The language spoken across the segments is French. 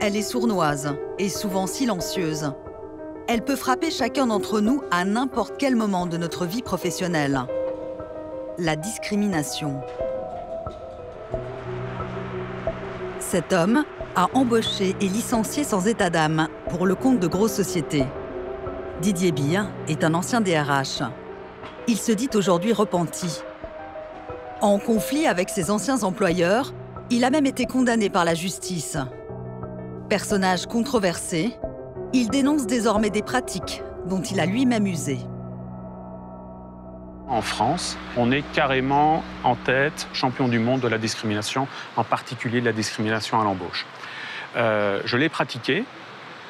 Elle est sournoise et souvent silencieuse. Elle peut frapper chacun d'entre nous à n'importe quel moment de notre vie professionnelle. La discrimination. Cet homme a embauché et licencié sans état d'âme pour le compte de grosses sociétés. Didier Bille est un ancien DRH. Il se dit aujourd'hui repenti. En conflit avec ses anciens employeurs, il a même été condamné par la justice. Personnage controversé, il dénonce désormais des pratiques dont il a lui-même usé. En France, on est carrément en tête, champion du monde de la discrimination, en particulier de la discrimination à l'embauche. Je l'ai pratiqué.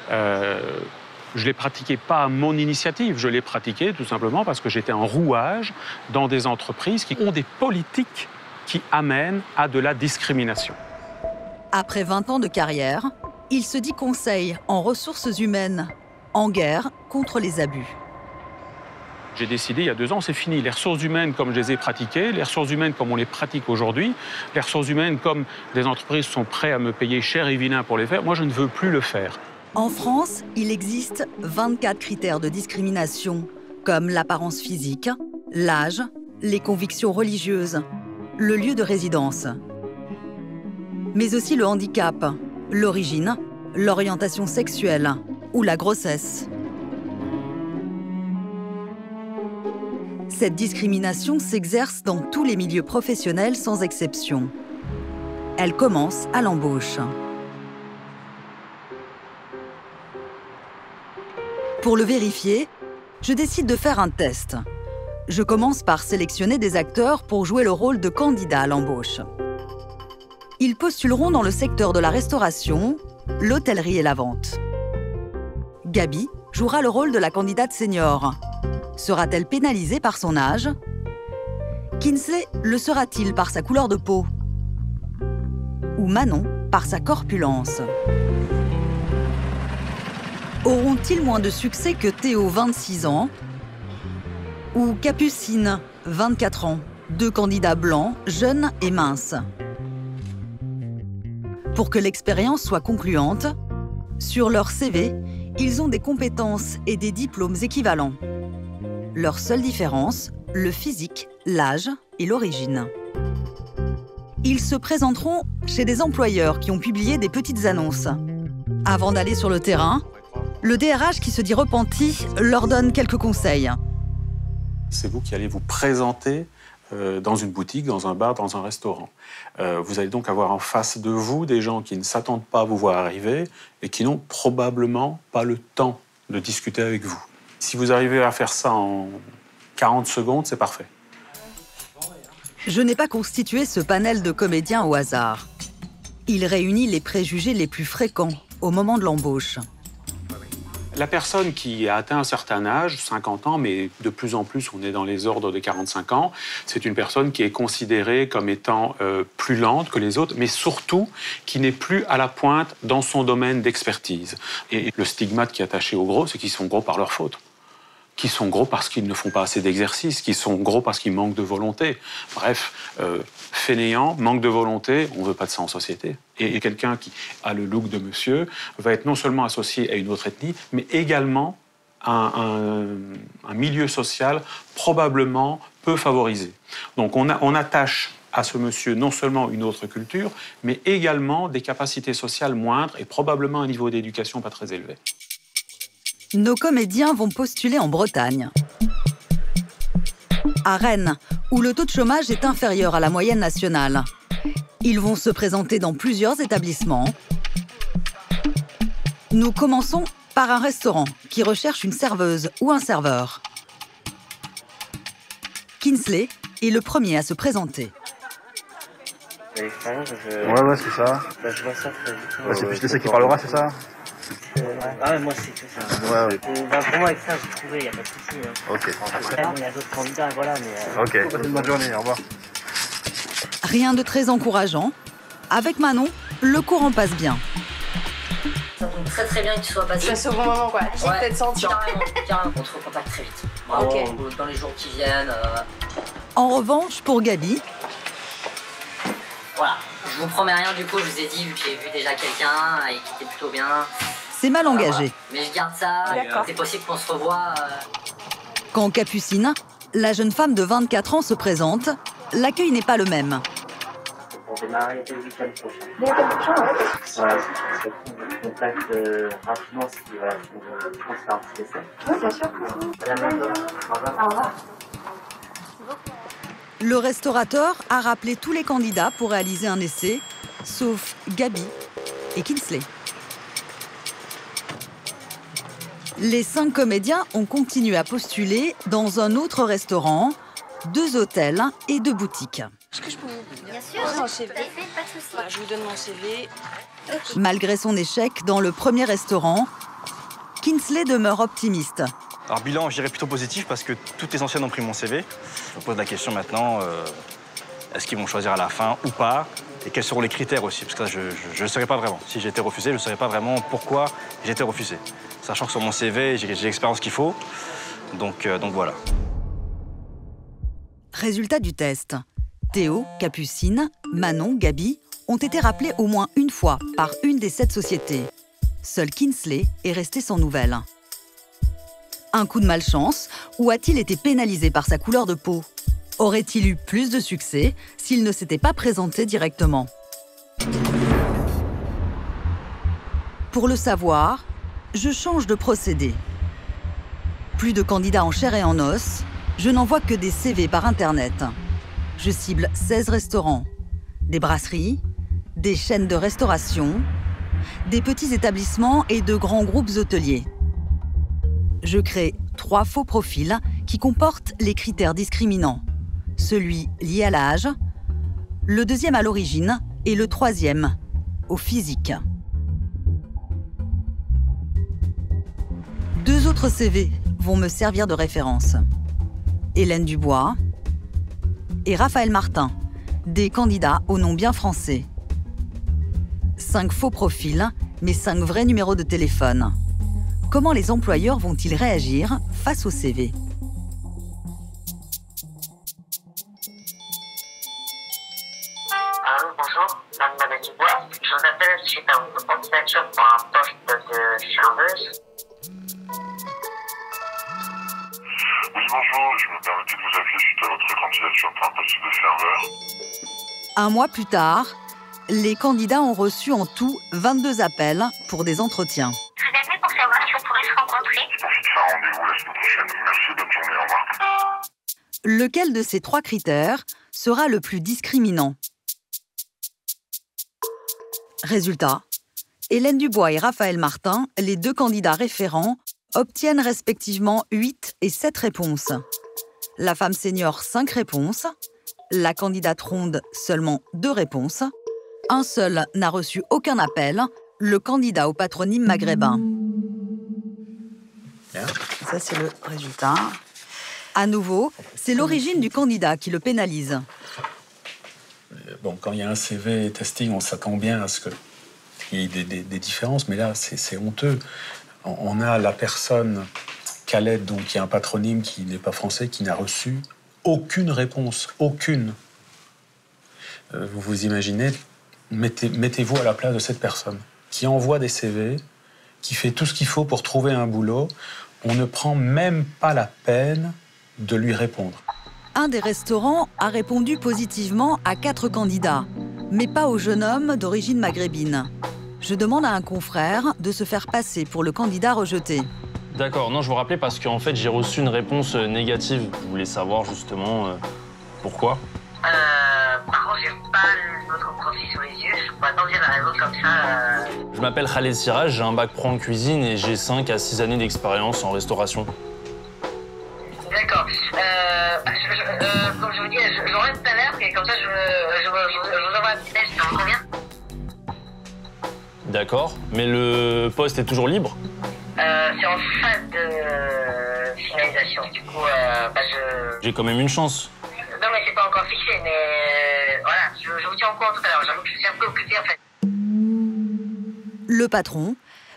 Je l'ai pratiqué pas à mon initiative, je l'ai pratiqué tout simplement parce que j'étais en rouage dans des entreprises qui ont des politiques qui amènent à de la discrimination. Après 20 ans de carrière, il se dit conseil en ressources humaines, en guerre contre les abus. J'ai décidé il y a 2 ans, c'est fini. Les ressources humaines comme je les ai pratiquées, les ressources humaines comme on les pratique aujourd'hui, les ressources humaines comme des entreprises sont prêtes à me payer cher et vilain pour les faire, moi je ne veux plus le faire. En France, il existe 24 critères de discrimination, comme l'apparence physique, l'âge, les convictions religieuses, le lieu de résidence, mais aussi le handicap, l'origine, l'orientation sexuelle ou la grossesse. Cette discrimination s'exerce dans tous les milieux professionnels sans exception. Elle commence à l'embauche. Pour le vérifier, je décide de faire un test. Je commence par sélectionner des acteurs pour jouer le rôle de candidat à l'embauche. Ils postuleront dans le secteur de la restauration, l'hôtellerie et la vente. Gabi jouera le rôle de la candidate senior. Sera-t-elle pénalisée par son âge? Kinsley le sera-t-il par sa couleur de peau? Ou Manon par sa corpulence? Auront-ils moins de succès que Théo, 26 ans, ou Capucine, 24 ans, 2 candidats blancs, jeunes et minces? Pour que l'expérience soit concluante, sur leur CV, ils ont des compétences et des diplômes équivalents. Leur seule différence, le physique, l'âge et l'origine. Ils se présenteront chez des employeurs qui ont publié des petites annonces. Avant d'aller sur le terrain, le DRH qui se dit repenti leur donne quelques conseils. C'est vous qui allez vous présenter dans une boutique, dans un bar, dans un restaurant. Vous allez donc avoir en face de vous des gens qui ne s'attendent pas à vous voir arriver et qui n'ont probablement pas le temps de discuter avec vous. Si vous arrivez à faire ça en 40 secondes, c'est parfait. Je n'ai pas constitué ce panel de comédiens au hasard. Il réunit les préjugés les plus fréquents au moment de l'embauche. La personne qui a atteint un certain âge, 50 ans, mais de plus en plus, on est dans les ordres de 45 ans, c'est une personne qui est considérée comme étant plus lente que les autres, mais surtout qui n'est plus à la pointe dans son domaine d'expertise. Et le stigmate qui est attaché aux gros, c'est qu'ils sont gros par leur faute. Qui sont gros parce qu'ils ne font pas assez d'exercice, qui sont gros parce qu'ils manquent de volonté. Bref, fainéant, manque de volonté, on ne veut pas de ça en société. Et quelqu'un qui a le look de monsieur va être non seulement associé à une autre ethnie, mais également à un milieu social probablement peu favorisé. Donc on attache à ce monsieur non seulement une autre culture, mais également des capacités sociales moindres et probablement un niveau d'éducation pas très élevé. Nos comédiens vont postuler en Bretagne. À Rennes, où le taux de chômage est inférieur à la moyenne nationale. Ils vont se présenter dans plusieurs établissements. Nous commençons par un restaurant qui recherche une serveuse ou un serveur. Kinsley est le premier à se présenter. Ouais, c'est ça. Bah, je vois ça très vite. C'est plus de ça qui parlera, c'est ça? Ah ouais, moi c'est que ça. Ouais. Bah, pour moi avec ça j'ai trouvé, il n'y a pas de souci. Hein. Ok. Après, il y a d'autres candidats, voilà, mais... Ok, passez une bonne journée, au revoir. Rien de très encourageant. Avec Manon, le courant passe bien. Ça tombe très bien que tu sois passé. C'est au bon moment, quoi. J'ai peut-être senti. Carrément, on te recontacte très vite. Vraiment, Ok. Dans les jours qui viennent. En revanche, pour Gabi, Voilà. Je vous promets rien du coup, je vous ai dit, vu que j'ai vu déjà quelqu'un et qui était plutôt bien. C'est mal engagé. Voilà. Mais je garde ça, c'est possible qu'on se revoie. Quand Capucine, la jeune femme de 24 ans, se présente, l'accueil n'est pas le même. Pour démarrer dès le week-end prochain. Le week-end prochain, ouais. Voilà, parce que je contacte rapidement si voilà, je pense faire un petit essai. Oui, bien sûr. Madame, au revoir. Au revoir. Le restaurateur a rappelé tous les candidats pour réaliser un essai, sauf Gaby et Kinsley. Les 5 comédiens ont continué à postuler dans un autre restaurant, 2 hôtels et 2 boutiques. Est-ce que je peux vous... Bien sûr, Mon CV. tout à fait, pas de souci. Voilà, je vous donne mon CV. Malgré son échec dans le premier restaurant, Kinsley demeure optimiste. Alors bilan, je dirais plutôt positif parce que toutes les anciennes ont pris mon CV. Je me pose la question maintenant, est-ce qu'ils vont choisir à la fin ou pas? Et quels seront les critères aussi? Parce que là, je ne saurais pas vraiment. Si j'ai été refusé, je ne saurais pas vraiment pourquoi j'ai été refusé. Sachant que sur mon CV, j'ai l'expérience qu'il faut. Donc voilà. Résultat du test. Théo, Capucine, Manon, Gaby ont été rappelés au moins une fois par une des 7 sociétés. Seul Kinsley est resté sans nouvelles. Un coup de malchance ou a-t-il été pénalisé par sa couleur de peau? Aurait-il eu plus de succès s'il ne s'était pas présenté directement? Pour le savoir, je change de procédé. Plus de candidats en chair et en os, je n'envoie que des CV par Internet. Je cible 16 restaurants, des brasseries, des chaînes de restauration, des petits établissements et de grands groupes hôteliers. Je crée 3 faux profils qui comportent les critères discriminants. Celui lié à l'âge, le deuxième à l'origine et le troisième au physique. 2 autres CV vont me servir de référence. Hélène Dubois et Raphaël Martin, des candidats au nom bien français. 5 faux profils, mais 5 vrais numéros de téléphone. Comment les employeurs vont-ils réagir face au CV? Allô, bonjour, Madame Dubois. Je vous appelle suite à votre candidature pour un poste de serveuse. Oui, bonjour, je me permettais de vous appeler suite à votre candidature pour un poste de serveur. Un mois plus tard, les candidats ont reçu en tout 22 appels pour des entretiens. Je vous appelle pour savoir si on pourrait se rencontrer. Pour fixer un rendez-vous la semaine prochaine. Merci, bonne journée, au revoir. Lequel de ces 3 critères sera le plus discriminant? Résultat, Hélène Dubois et Raphaël Martin, les 2 candidats référents, obtiennent respectivement 8 et 7 réponses. La femme senior 5 réponses, la candidate ronde seulement 2 réponses, un seul n'a reçu aucun appel, le candidat au patronyme maghrébin. Ça, c'est le résultat. À nouveau, c'est l'origine du candidat qui le pénalise. Bon, quand il y a un CV testing, on s'attend bien à ce qu'il y ait des différences, mais là, c'est honteux. On a la personne Khaled, donc qui a un patronyme qui n'est pas français, qui n'a reçu aucune réponse, aucune. Vous vous imaginez, mettez-vous à la place de cette personne qui envoie des CV, qui fait tout ce qu'il faut pour trouver un boulot. On ne prend même pas la peine de lui répondre. Un des restaurants a répondu positivement à 4 candidats, mais pas au jeune homme d'origine maghrébine. Je demande à un confrère de se faire passer pour le candidat rejeté. D'accord, non, je vous rappelais parce qu'en fait, j'ai reçu une réponse négative. Je voulais savoir justement pourquoi. Par contre, j'ai pas votre profil sur les yeux. Je peux pas t'en dire la raison comme ça. Je m'appelle Khaled Siraj, j'ai un bac pro en cuisine et j'ai 5 à 6 années d'expérience en restauration. D'accord. Comme je vous dis, je reviens tout à l'heure et comme ça, je vous envoie un petit mail, ça vous convient? D'accord, mais le poste est toujours libre? C'est en phase de finalisation. Du coup, J'ai quand même une chance. Non, mais c'est pas encore fixé, mais voilà, je vous tiens au courant tout à l'heure. J'avoue que je suis un peu occupé en fait. Le patron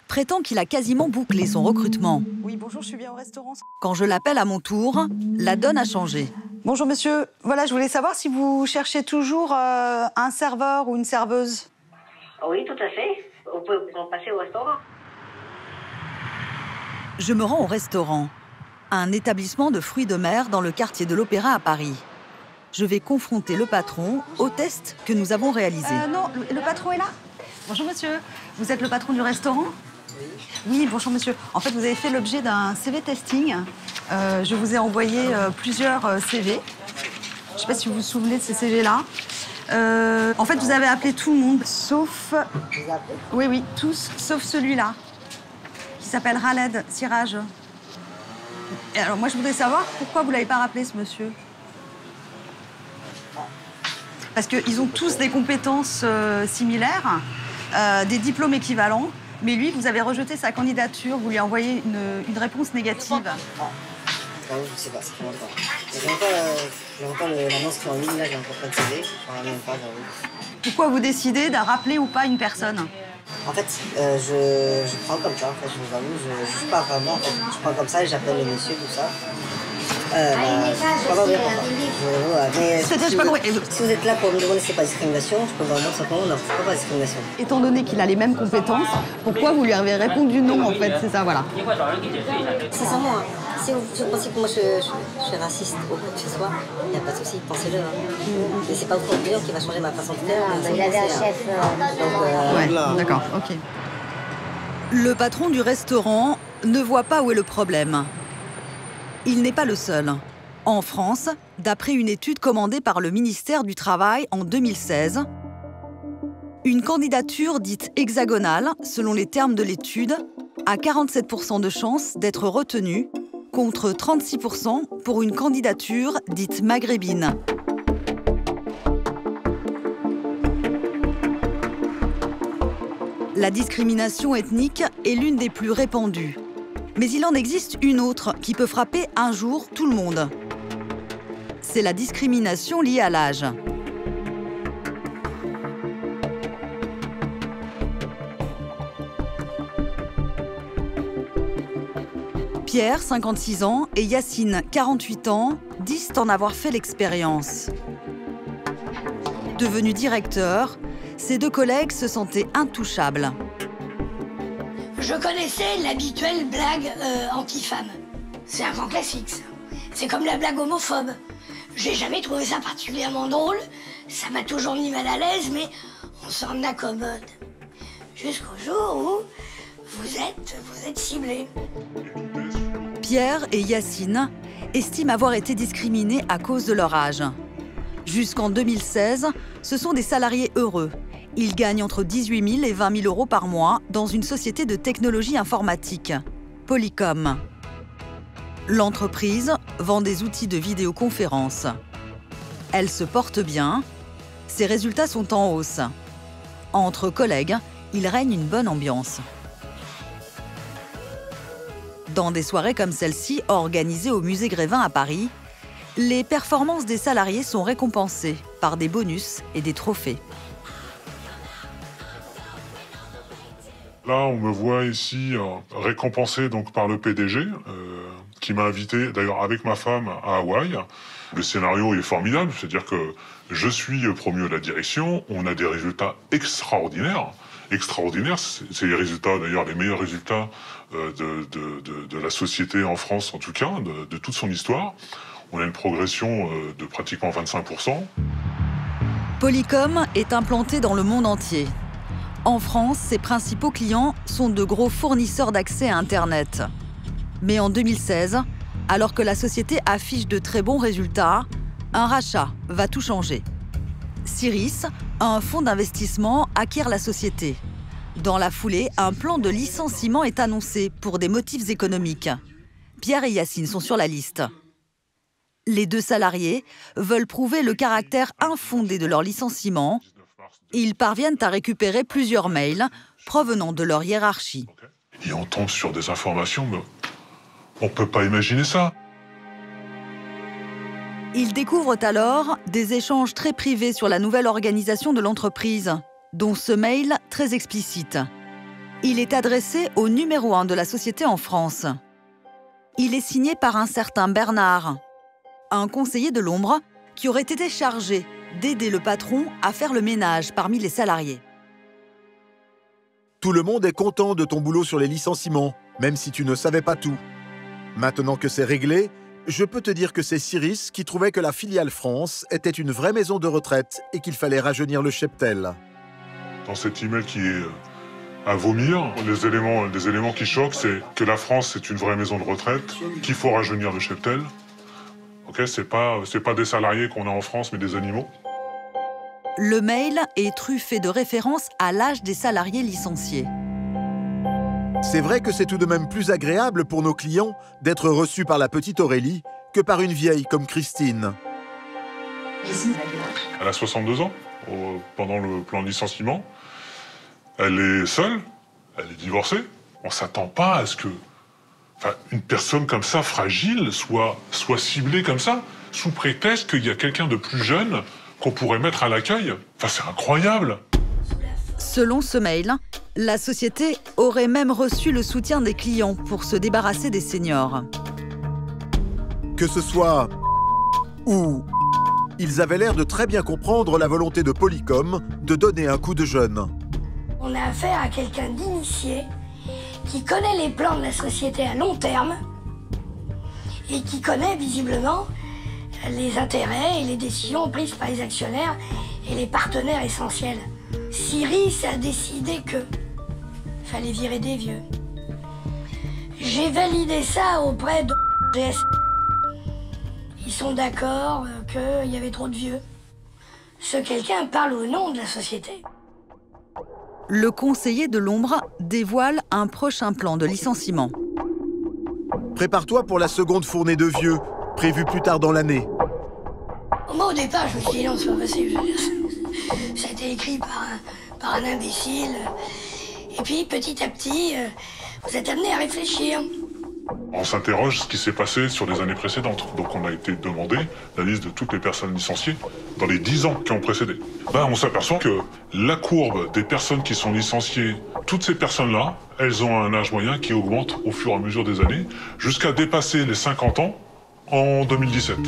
prétend qu'il a quasiment bouclé son recrutement. Oui, bonjour, je suis bien au restaurant. Quand je l'appelle à mon tour, la donne a changé. Bonjour monsieur, voilà, je voulais savoir si vous cherchez toujours un serveur ou une serveuse. Oui, tout à fait. Vous pouvez vous passer au restaurant. Je me rends au restaurant, un établissement de fruits de mer dans le quartier de l'Opéra à Paris. Je vais confronter le patron au test que nous avons réalisé. Non, le patron est là. Bonjour monsieur, vous êtes le patron du restaurant? Oui, bonjour monsieur. En fait, vous avez fait l'objet d'un CV testing. Je vous ai envoyé plusieurs CV. Je ne sais pas si vous vous souvenez de ces CV-là. En fait, vous avez appelé tout le monde, sauf... Oui, tous, sauf celui-là, qui s'appelle Khaled Siraj. Et alors, moi, je voudrais savoir pourquoi vous ne l'avez pas rappelé, ce monsieur. Parce qu'ils ont tous des compétences similaires, des diplômes équivalents, mais lui, vous avez rejeté sa candidature, vous lui envoyez une réponse négative. Je sais pas, c'est comment pas. J'ai encore l'annonce qui est en ligne, là, j'ai encore pas de CV. Même pas, Pourquoi vous décidez de rappeler ou pas une personne? En fait, je prends comme ça, en fait, je vous avoue, je juge pas vraiment, en fait. Je prends comme ça et j'appelle le monsieur, tout ça. Je peux pas dire pourquoi. Mais si vous êtes là pour me demander si c'est pas discrimination, je peux vous dire simplement non, c'est pas discrimination. Étant donné qu'il a les mêmes compétences, pourquoi vous lui avez répondu non, en fait? C'est ça, voilà. Sincèrement, hein, si vous pensez que moi je suis raciste ou quoi que ce soit, il n'y a pas de souci, pensez-le. Hein. Mais c'est pas votre client qui va changer ma façon de faire. Il avait un chef. Ouais, d'accord, ok. Le patron du restaurant ne voit pas où est le problème. Il n'est pas le seul. En France, d'après une étude commandée par le ministère du Travail en 2016, une candidature dite hexagonale, selon les termes de l'étude, a 47% de chances d'être retenue, contre 36% pour une candidature dite maghrébine. La discrimination ethnique est l'une des plus répandues. Mais il en existe une autre qui peut frapper un jour tout le monde. C'est la discrimination liée à l'âge. Pierre, 56 ans, et Yacine, 48 ans, disent en avoir fait l'expérience. Devenus directeurs, ces deux collègues se sentaient intouchables. Je connaissais l'habituelle blague anti-femme. C'est un grand classique, ça. C'est comme la blague homophobe. J'ai jamais trouvé ça particulièrement drôle. Ça m'a toujours mis mal à l'aise, mais on s'en accommode. Jusqu'au jour où vous êtes ciblés. Pierre et Yacine estiment avoir été discriminés à cause de leur âge. Jusqu'en 2016, ce sont des salariés heureux. Ils gagnent entre 18 000 et 20 000 euros par mois dans une société de technologie informatique, Polycom. L'entreprise vend des outils de vidéoconférence. Elle se porte bien, ses résultats sont en hausse. Entre collègues, il règne une bonne ambiance. Dans des soirées comme celle-ci, organisées au musée Grévin à Paris, les performances des salariés sont récompensées par des bonus et des trophées. Là, on me voit ici récompensé donc par le PDG, qui m'a invité, d'ailleurs avec ma femme, à Hawaï. Le scénario est formidable, c'est-à-dire que je suis promu à la direction, on a des résultats extraordinaires. Extraordinaires, c'est les résultats, d'ailleurs les meilleurs résultats de la société en France, en tout cas, de toute son histoire. On a une progression de pratiquement 25%. Polycom est implanté dans le monde entier. En France, ses principaux clients sont de gros fournisseurs d'accès à Internet. Mais en 2016, alors que la société affiche de très bons résultats, un rachat va tout changer. Syris, un fonds d'investissement, acquiert la société. Dans la foulée, un plan de licenciement est annoncé pour des motifs économiques. Pierre et Yacine sont sur la liste. Les deux salariés veulent prouver le caractère infondé de leur licenciement. Ils parviennent à récupérer plusieurs mails provenant de leur hiérarchie. Et on tombe sur des informations, mais on ne peut pas imaginer ça. Ils découvrent alors des échanges très privés sur la nouvelle organisation de l'entreprise, dont ce mail très explicite. Il est adressé au numéro 1 de la société en France. Il est signé par un certain Bernard, un conseiller de l'ombre qui aurait été chargé d'aider le patron à faire le ménage parmi les salariés. Tout le monde est content de ton boulot sur les licenciements, même si tu ne savais pas tout. Maintenant que c'est réglé, je peux te dire que c'est Cyrus qui trouvait que la filiale France était une vraie maison de retraite et qu'il fallait rajeunir le cheptel. Dans cet email qui est à vomir, des éléments qui choquent, c'est que la France c'est une vraie maison de retraite, qu'il faut rajeunir le cheptel. Ok, c'est pas des salariés qu'on a en France, mais des animaux. Le mail est truffé de références à l'âge des salariés licenciés. C'est vrai que c'est tout de même plus agréable pour nos clients d'être reçus par la petite Aurélie que par une vieille comme Christine. Elle a 62 ans pendant le plan de licenciement. Elle est seule, elle est divorcée. On ne s'attend pas à ce que une personne comme ça, fragile, soit ciblée comme ça, sous prétexte qu'il y a quelqu'un de plus jeune qu'on pourrait mettre à l'accueil. C'est incroyable. Selon ce mail, la société aurait même reçu le soutien des clients pour se débarrasser des seniors. Que ce soit ou ils avaient l'air de très bien comprendre la volonté de Polycom de donner un coup de jeune. On a affaire à quelqu'un d'initié qui connaît les plans de la société à long terme et qui connaît visiblement les intérêts et les décisions prises par les actionnaires et les partenaires essentiels. Cyrus a décidé que fallait virer des vieux. J'ai validé ça auprès de GS. Ils sont d'accord qu'il y avait trop de vieux. Ce quelqu'un parle au nom de la société. Le conseiller de l'ombre dévoile un prochain plan de licenciement. Prépare-toi pour la seconde fournée de vieux, prévue plus tard dans l'année. Moi, au départ, je me suis dit non, c'est pas possible. Ça a été écrit par un imbécile. Et puis, petit à petit, vous êtes amené à réfléchir. On s'interroge ce qui s'est passé sur les années précédentes. Donc on a été demandé la liste de toutes les personnes licenciées dans les 10 ans qui ont précédé. On s'aperçoit que la courbe des personnes qui sont licenciées, toutes ces personnes-là, elles ont un âge moyen qui augmente au fur et à mesure des années, jusqu'à dépasser les 50 ans en 2017.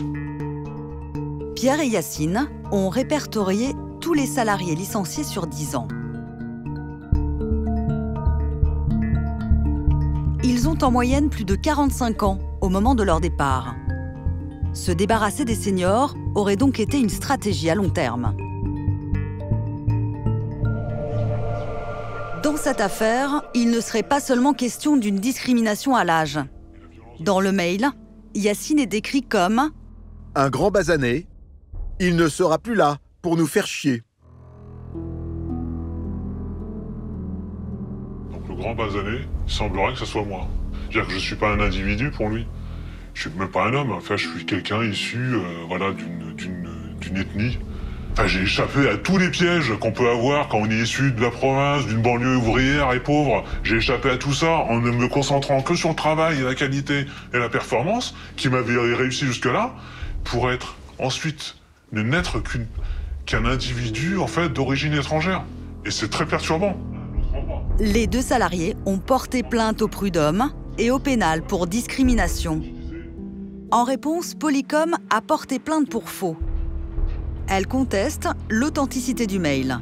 Pierre et Yacine ont répertorié tous les salariés licenciés sur 10 ans. Ils ont en moyenne plus de 45 ans au moment de leur départ. Se débarrasser des seniors aurait donc été une stratégie à long terme. Dans cette affaire, il ne serait pas seulement question d'une discrimination à l'âge. Dans le mail, Yacine est décrit comme « un grand basané, il ne sera plus là pour nous faire chier ». Le grand basané, il semblerait que ce soit moi. C'est-à-dire que je ne suis pas un individu pour lui. Je ne suis même pas un homme. Enfin, je suis quelqu'un issu d'une ethnie. Enfin, j'ai échappé à tous les pièges qu'on peut avoir quand on est issu de la province, d'une banlieue ouvrière et pauvre. J'ai échappé à tout ça en ne me concentrant que sur le travail et la qualité et la performance qui m'avait réussi jusque-là pour être ensuite ne n'être qu'un individu en fait d'origine étrangère. Et c'est très perturbant. Les deux salariés ont porté plainte au prud'homme et au pénal pour discrimination. En réponse, Polycom a porté plainte pour faux. Elle conteste l'authenticité du mail.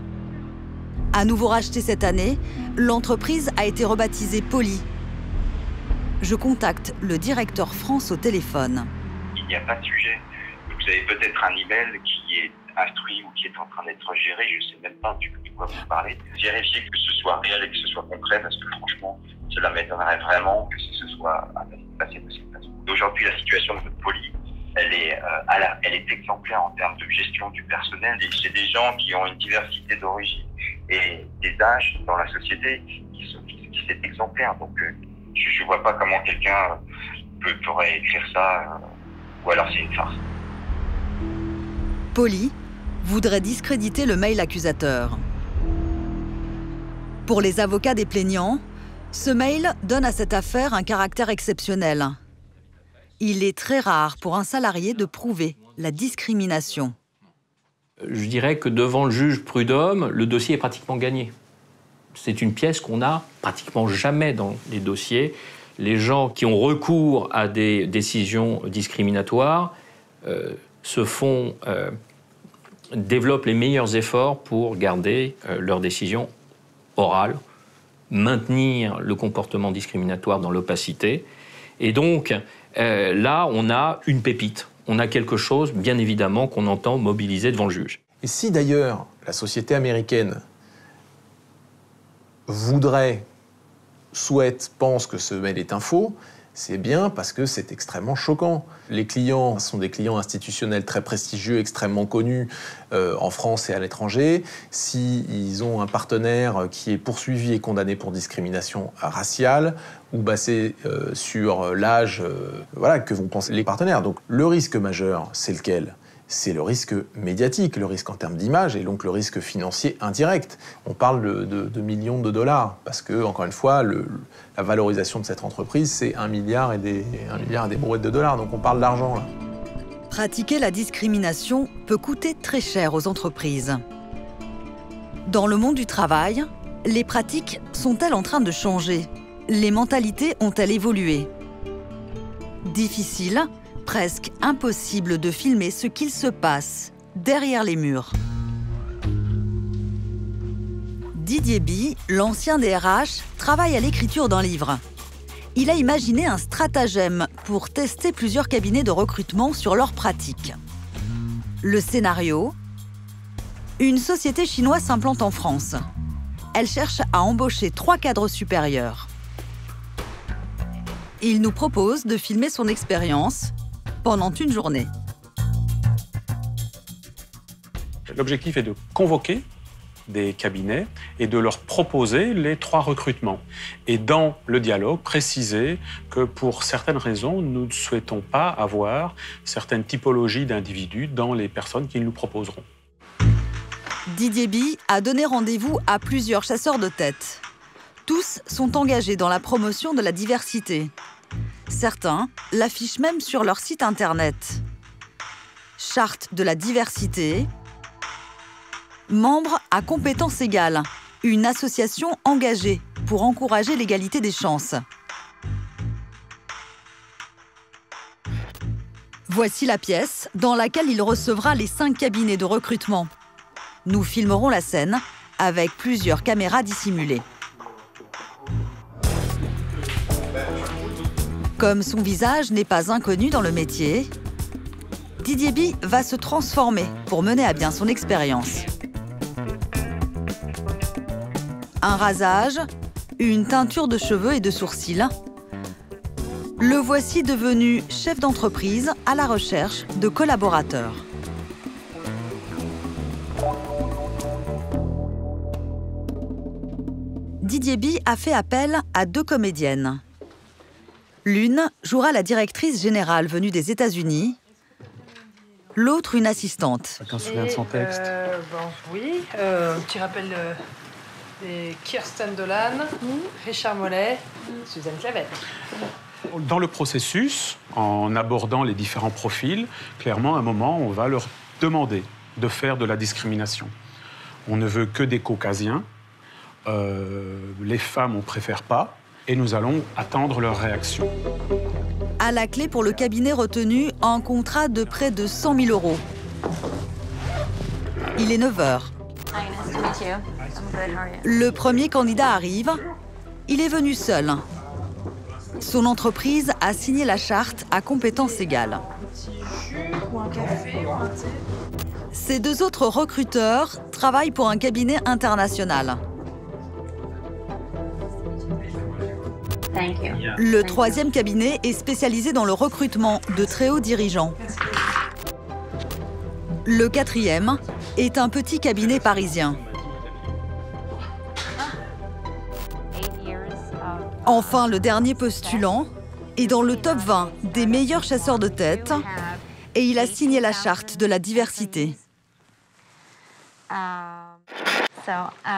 À nouveau rachetée cette année, l'entreprise a été rebaptisée Poly. Je contacte le directeur France au téléphone. Il n'y a pas de sujet. Vous avez peut-être un email qui est instruit ou qui est en train d'être géré, je ne sais même pas de quoi vous parlez. Vérifiez que ce soit réel et que ce soit concret, parce que franchement, cela m'étonnerait vraiment que ce soit passé de cette façon. Aujourd'hui, la situation de votre Poly, elle est exemplaire en termes de gestion du personnel. C'est des gens qui ont une diversité d'origine et des âges dans la société qui sont exemplaires. Donc, je ne vois pas comment quelqu'un pourrait écrire ça, ou alors c'est une farce. Poly voudrait discréditer le mail accusateur. Pour les avocats des plaignants, ce mail donne à cette affaire un caractère exceptionnel. Il est très rare pour un salarié de prouver la discrimination. Je dirais que devant le juge prud'homme, le dossier est pratiquement gagné. C'est une pièce qu'on n'a pratiquement jamais dans les dossiers. Les gens qui ont recours à des décisions discriminatoires développent les meilleurs efforts pour garder leurs décisions orales, maintenir le comportement discriminatoire dans l'opacité. Et donc, là, on a une pépite. On a quelque chose, bien évidemment, qu'on entend mobiliser devant le juge. Et si d'ailleurs la société américaine pense que ce mail est un faux, c'est bien parce que c'est extrêmement choquant. Les clients sont des clients institutionnels très prestigieux, extrêmement connus en France et à l'étranger. S'ils ont un partenaire qui est poursuivi et condamné pour discrimination raciale ou basé sur l'âge que vont penser les partenaires. Donc le risque majeur, c'est lequel ? C'est le risque médiatique, le risque en termes d'image et donc le risque financier indirect. On parle de millions de dollars parce que, encore une fois, la valorisation de cette entreprise, c'est 1 milliard et des brouettes de dollars. Donc on parle d'argent là. Pratiquer la discrimination peut coûter très cher aux entreprises. Dans le monde du travail, les pratiques sont-elles en train de changer? Les mentalités ont-elles évolué? Difficile, presque impossible de filmer ce qu'il se passe derrière les murs. Didier Bie, l'ancien DRH, travaille à l'écriture d'un livre. Il a imaginé un stratagème pour tester plusieurs cabinets de recrutement sur leurs pratiques. Le scénario: une société chinoise s'implante en France. Elle cherche à embaucher 3 cadres supérieurs. Il nous propose de filmer son expérience pendant une journée. L'objectif est de convoquer des cabinets et de leur proposer les 3 recrutements. Et dans le dialogue, préciser que pour certaines raisons, nous ne souhaitons pas avoir certaines typologies d'individus dans les personnes qu'ils nous proposeront. Didier Bie a donné rendez-vous à plusieurs chasseurs de tête. Tous sont engagés dans la promotion de la diversité. Certains l'affichent même sur leur site internet. Charte de la diversité. Membre à compétences égales, une association engagée pour encourager l'égalité des chances. Voici la pièce dans laquelle il recevra les 5 cabinets de recrutement. Nous filmerons la scène avec plusieurs caméras dissimulées. Comme son visage n'est pas inconnu dans le métier, Didier Bie va se transformer pour mener à bien son expérience. Un rasage, une teinture de cheveux et de sourcils. Le voici devenu chef d'entreprise à la recherche de collaborateurs. Didier Bie a fait appel à 2 comédiennes. L'une jouera la directrice générale venue des États-Unis, l'autre une assistante. Chacun se souvient de son texte. Oui, un petit rappel des Kirsten Dolan, Richard Mollet, Suzanne Clavel. Dans le processus, en abordant les différents profils, clairement, à un moment, on va leur demander de faire de la discrimination. On ne veut que des caucasiens. Les femmes, on ne préfère pas. Et nous allons attendre leur réaction. À la clé pour le cabinet retenu, un contrat de près de 100 000 €. Il est 9 h. Le premier candidat arrive. Il est venu seul. Son entreprise a signé la charte à compétences égales. Ces 2 autres recruteurs travaillent pour un cabinet international. Le 3e cabinet est spécialisé dans le recrutement de très hauts dirigeants. Le 4e est un petit cabinet parisien. Enfin, le dernier postulant est dans le top 20 des meilleurs chasseurs de tête et il a signé la charte de la diversité.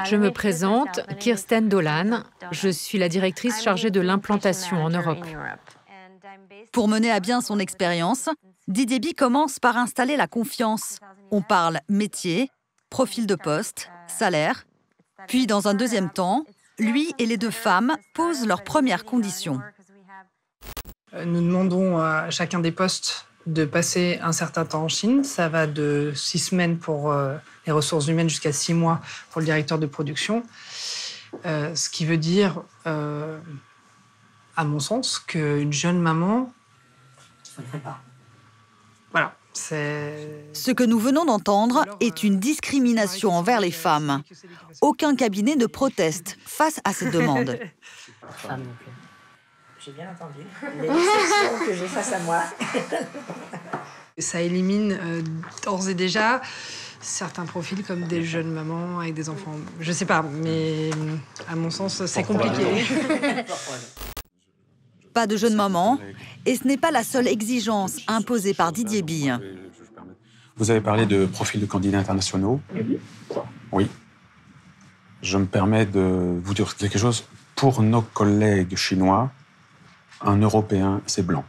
Je me présente, Kirsten Dolan. Je suis la directrice chargée de l'implantation en Europe. Pour mener à bien son expérience, Didier Bie commence par installer la confiance. On parle métier, profil de poste, salaire Puis, dans un deuxième temps, lui et les 2 femmes posent leurs premières conditions. Nous demandons à chacun des postes de passer un certain temps en Chine. Ça va de 6 semaines pour les ressources humaines jusqu'à 6 mois pour le directeur de production. Ce qui veut dire, à mon sens, qu'une jeune maman... Ça ne fait pas. Voilà. Ce que nous venons d'entendre est une discrimination envers les femmes. Aucun cabinet ne proteste face à cette demande. J'ai bien entendu. Les exceptions que j'ai face à moi. Ça élimine d'ores et déjà certains profils comme des jeunes mamans avec des enfants. Je sais pas, mais à mon sens, c'est compliqué. Pas de jeune maman, et ce n'est pas la seule exigence imposée par Didier Bille. Vous avez parlé de profils de candidats internationaux. Oui. Je me permets de vous dire quelque chose. Pour nos collègues chinois, un Européen, c'est blanc.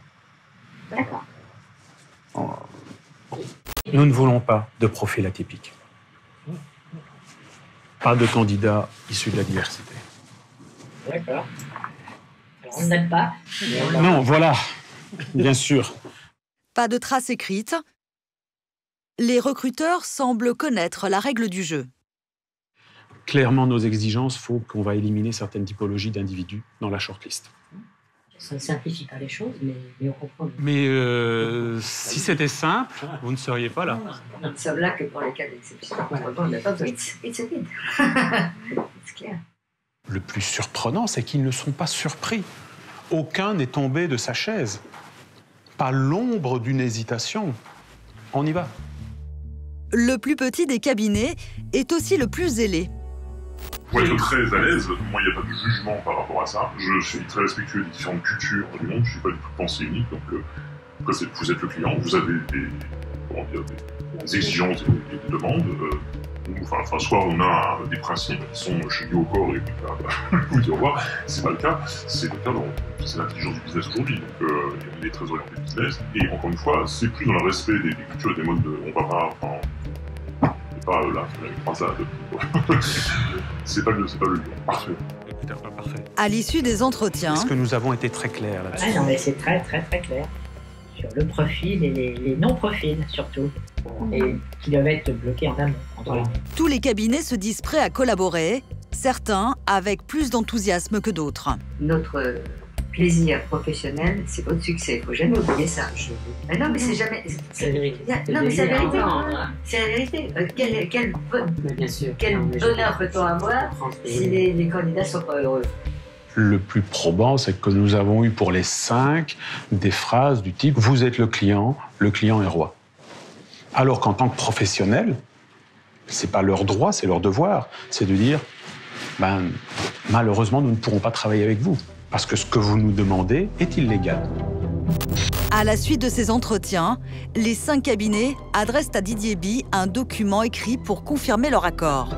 D'accord. Nous ne voulons pas de profil atypique. Pas de candidats issus de la diversité. D'accord. On n'aime pas. Non, voilà, bien sûr. Pas de traces écrites. Les recruteurs semblent connaître la règle du jeu. Clairement, nos exigences font qu'on va éliminer certaines typologies d'individus dans la shortlist. Ça ne simplifie pas les choses, mais on comprend. Mais si c'était simple, vous ne seriez pas là. Nous ne sommes là que pour les cas d'exception. It's clair. Le plus surprenant, c'est qu'ils ne sont pas surpris. Aucun n'est tombé de sa chaise. Pas l'ombre d'une hésitation. On y va. Le plus petit des cabinets est aussi le plus zélé. Pour être très à l'aise, moi il n'y a pas de jugement par rapport à ça. Je suis très respectueux des différentes cultures du monde, je ne suis pas du tout de pensée unique, donc vous êtes le client, vous avez des exigences et des demandes. Enfin, soit on a des principes qui sont chez au corps et puis vous dire au revoir, c'est pas le cas, c'est le cas c'est l'intelligence du business aujourd'hui, donc on est très orienté business, et encore une fois, c'est plus dans le respect des cultures et des modes de... On va pas là, une croisade. C'est pas le lion. Parfait. Parfait. À l'issue des entretiens... Est-ce que nous avons été très clairs là-dessus? Ah non, mais c'est très clair. Sur le profil et les non-profils, surtout. Et qui doivent être bloqués en amont. Tous les cabinets se disent prêts à collaborer, certains avec plus d'enthousiasme que d'autres. Notre plaisir professionnel, c'est votre succès. Il ne faut jamais oublier ça. Mais non, mais c'est jamais... C'est la vérité. Non, mais c'est la vérité. C'est la vérité. Quel bonheur peut-on avoir si les candidats ne sont pas heureux? Le plus probant, c'est que nous avons eu pour les 5 des phrases du type « Vous êtes le client est roi ». Alors qu'en tant que professionnel, c'est pas leur droit, c'est leur devoir. C'est de dire malheureusement, nous ne pourrons pas travailler avec vous. Parce que ce que vous nous demandez est illégal. À la suite de ces entretiens, les 5 cabinets adressent à Didier Bille un document écrit pour confirmer leur accord.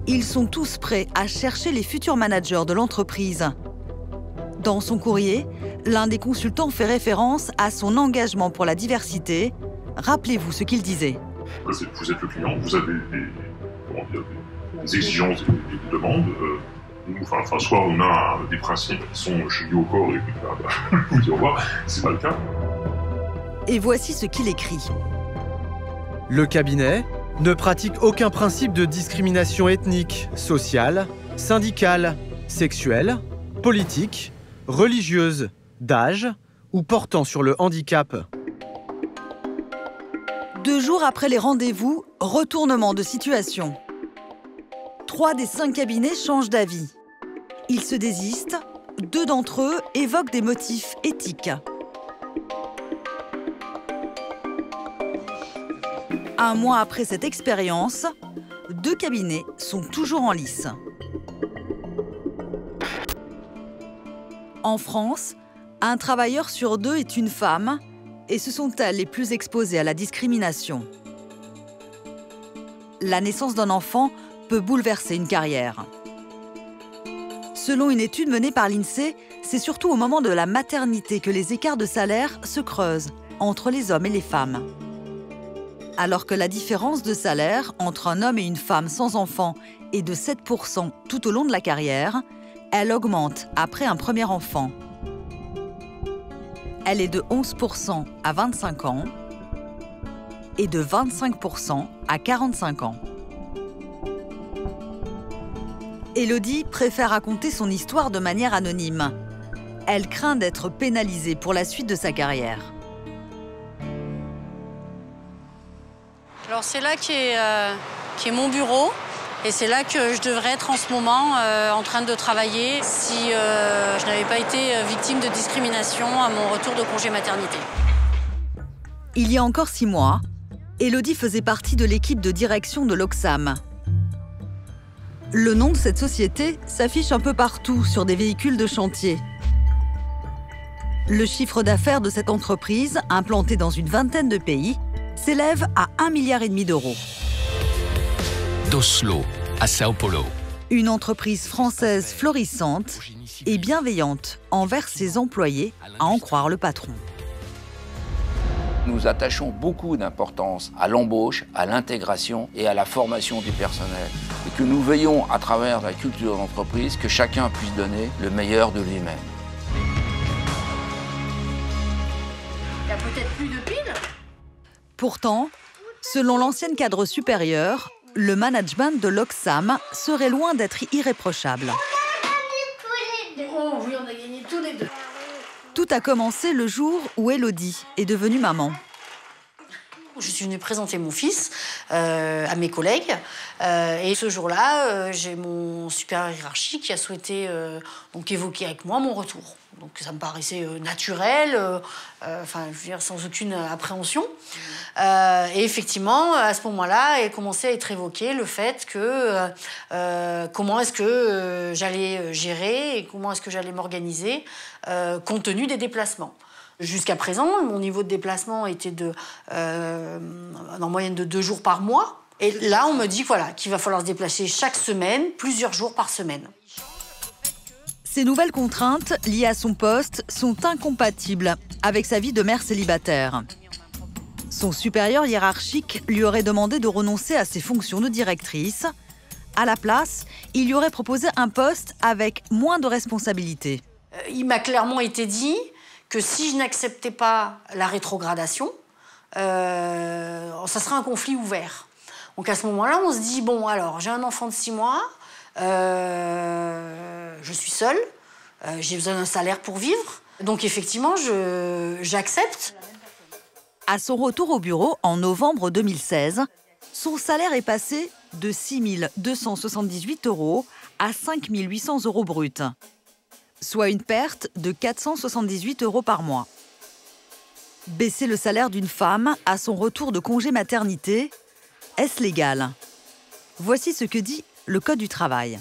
Ils sont tous prêts à chercher les futurs managers de l'entreprise. Dans son courrier, l'un des consultants fait référence à son engagement pour la diversité. Rappelez-vous ce qu'il disait. Vous êtes le client, vous avez des exigences et des demandes. Soit on a des principes qui sont chez au corps et puis vous dire au revoir, c'est pas le cas. Et voici ce qu'il écrit. Le cabinet ne pratique aucun principe de discrimination ethnique, sociale, syndicale, sexuelle, politique, religieuse, d'âge ou portant sur le handicap. 2 jours après les rendez-vous, retournement de situation. 3 des 5 cabinets changent d'avis. Ils se désistent, 2 d'entre eux évoquent des motifs éthiques. 1 mois après cette expérience, 2 cabinets sont toujours en lice. En France, un travailleur sur 2 est une femme, et ce sont elles les plus exposées à la discrimination. La naissance d'un enfant peut bouleverser une carrière. Selon une étude menée par l'INSEE, c'est surtout au moment de la maternité que les écarts de salaire se creusent entre les hommes et les femmes. Alors que la différence de salaire entre un homme et une femme sans enfant est de 7% tout au long de la carrière, elle augmente après un premier enfant. Elle est de 11% à 25 ans et de 25% à 45 ans. Élodie préfère raconter son histoire de manière anonyme. Elle craint d'être pénalisée pour la suite de sa carrière. Alors c'est là qui est mon bureau et c'est là que je devrais être en ce moment en train de travailler si je n'avais pas été victime de discrimination à mon retour de congé maternité. Il y a encore 6 mois, Élodie faisait partie de l'équipe de direction de l'Oxam. Le nom de cette société s'affiche un peu partout sur des véhicules de chantier. Le chiffre d'affaires de cette entreprise, implantée dans une vingtaine de pays, s'élève à 1,5 milliard d'euros. D'Oslo à Sao Paulo. Une entreprise française florissante et bienveillante envers ses employés, à en croire le patron. Nous attachons beaucoup d'importance à l'embauche, à l'intégration et à la formation du personnel. Et que nous veillons à travers la culture d'entreprise que chacun puisse donner le meilleur de lui-même. Il n'y a peut-être plus de piles ? Pourtant, selon l'ancienne cadre supérieure, le management de l'Oxam serait loin d'être irréprochable. Oh oui, on a gagné tous les deux. Tout a commencé le jour où Élodie est devenue maman. Je suis venue présenter mon fils à mes collègues. Et ce jour-là, j'ai mon supérieur hiérarchique qui a souhaité donc évoquer avec moi mon retour. Donc ça me paraissait naturel, enfin, je veux dire, sans aucune appréhension. Et effectivement, à ce moment-là, il commençait à être évoqué le fait que comment est-ce que j'allais gérer et comment est-ce que j'allais m'organiser compte tenu des déplacements. Jusqu'à présent, mon niveau de déplacement était en moyenne de 2 jours par mois. Et là, on me dit voilà, qu'il va falloir se déplacer chaque semaine, plusieurs jours par semaine. Ces nouvelles contraintes liées à son poste sont incompatibles avec sa vie de mère célibataire. Son supérieur hiérarchique lui aurait demandé de renoncer à ses fonctions de directrice. À la place, il lui aurait proposé un poste avec moins de responsabilités. Il m'a clairement été dit que si je n'acceptais pas la rétrogradation, ça serait un conflit ouvert. Donc à ce moment-là, on se dit, bon, alors, j'ai un enfant de 6 mois, je suis seule, j'ai besoin d'un salaire pour vivre. Donc effectivement, j'accepte. À son retour au bureau en novembre 2016, son salaire est passé de 6 278 € à 5 800 € bruts, soit une perte de 478 € par mois. Baisser le salaire d'une femme à son retour de congé maternité, est-ce légal? Voici ce que dit le Code du travail.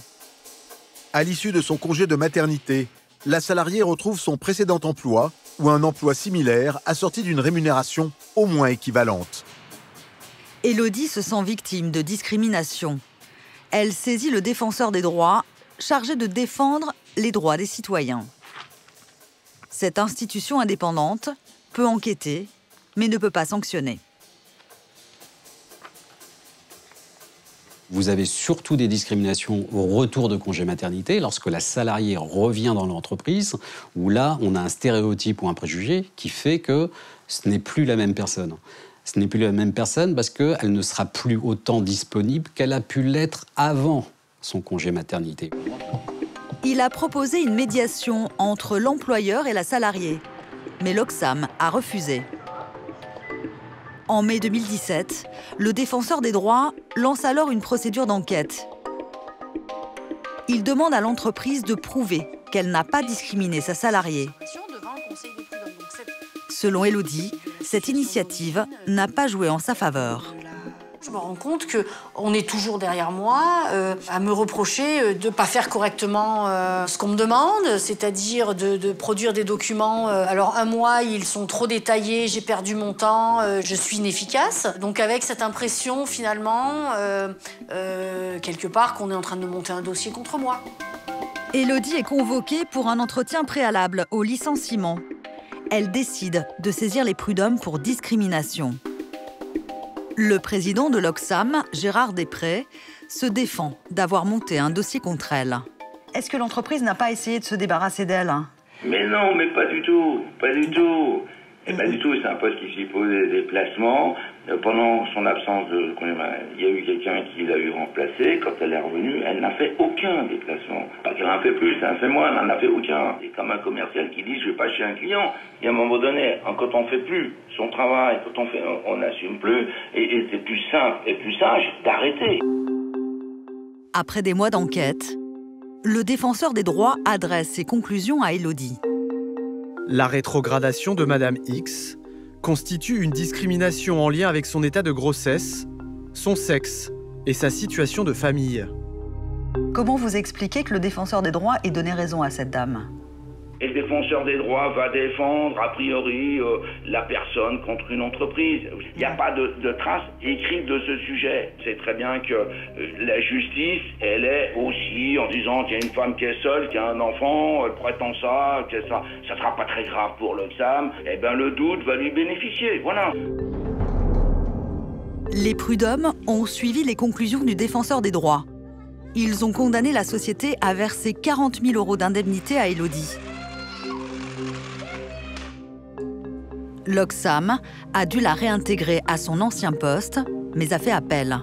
À l'issue de son congé de maternité, la salariée retrouve son précédent emploi ou un emploi similaire assorti d'une rémunération au moins équivalente. Élodie se sent victime de discrimination. Elle saisit le défenseur des droits, chargé de défendre les droits des citoyens. Cette institution indépendante peut enquêter, mais ne peut pas sanctionner. Vous avez surtout des discriminations au retour de congé maternité, lorsque la salariée revient dans l'entreprise, où là, on a un stéréotype ou un préjugé qui fait que ce n'est plus la même personne. Ce n'est plus la même personne parce qu'elle ne sera plus autant disponible qu'elle a pu l'être avant son congé maternité. Il a proposé une médiation entre l'employeur et la salariée, mais l'Oxam a refusé. En mai 2017, le défenseur des droits lance alors une procédure d'enquête. Il demande à l'entreprise de prouver qu'elle n'a pas discriminé sa salariée. Selon Élodie, cette initiative n'a pas joué en sa faveur. Je me rends compte qu'on est toujours derrière moi à me reprocher de ne pas faire correctement ce qu'on me demande, c'est-à-dire de produire des documents. Alors un mois, ils sont trop détaillés, j'ai perdu mon temps, je suis inefficace. Donc avec cette impression finalement, quelque part, qu'on est en train de monter un dossier contre moi. Élodie est convoquée pour un entretien préalable au licenciement. Elle décide de saisir les prud'hommes pour discrimination. Le président de l'Oxam, Gérard Després, se défend d'avoir monté un dossier contre elle. Est-ce que l'entreprise n'a pas essayé de se débarrasser d'elle? Mais non, mais pas du tout, pas du tout. Et pas du tout, c'est un poste qui suppose des placements. Pendant son absence, il y a eu quelqu'un qui l'a eu remplacé. Quand elle est revenue, elle n'a fait aucun déplacement. Pas qu'elle en fait plus, elle en fait moins, elle n'en a fait aucun. C'est comme un commercial qui dit, je vais pas chez un client. Et à un moment donné, quand on fait plus son travail, quand on n'assume plus, et c'est plus simple et plus sage d'arrêter. Après des mois d'enquête, le défenseur des droits adresse ses conclusions à Élodie. La rétrogradation de Madame X constitue une discrimination en lien avec son état de grossesse, son sexe et sa situation de famille. Comment vous expliquez que le défenseur des droits ait donné raison à cette dame? Et le défenseur des droits va défendre, a priori, la personne contre une entreprise. Il n'y a pas de trace écrite de ce sujet. C'est très bien que la justice, elle est aussi en disant qu'il y a une femme qui est seule, qui a un enfant, elle prétend ça, que ça sera pas très grave pour l'Oxam. Eh bien, le doute va lui bénéficier, voilà. Les prud'hommes ont suivi les conclusions du défenseur des droits. Ils ont condamné la société à verser 40 000 € d'indemnité à Élodie. L'Oxam a dû la réintégrer à son ancien poste, mais a fait appel.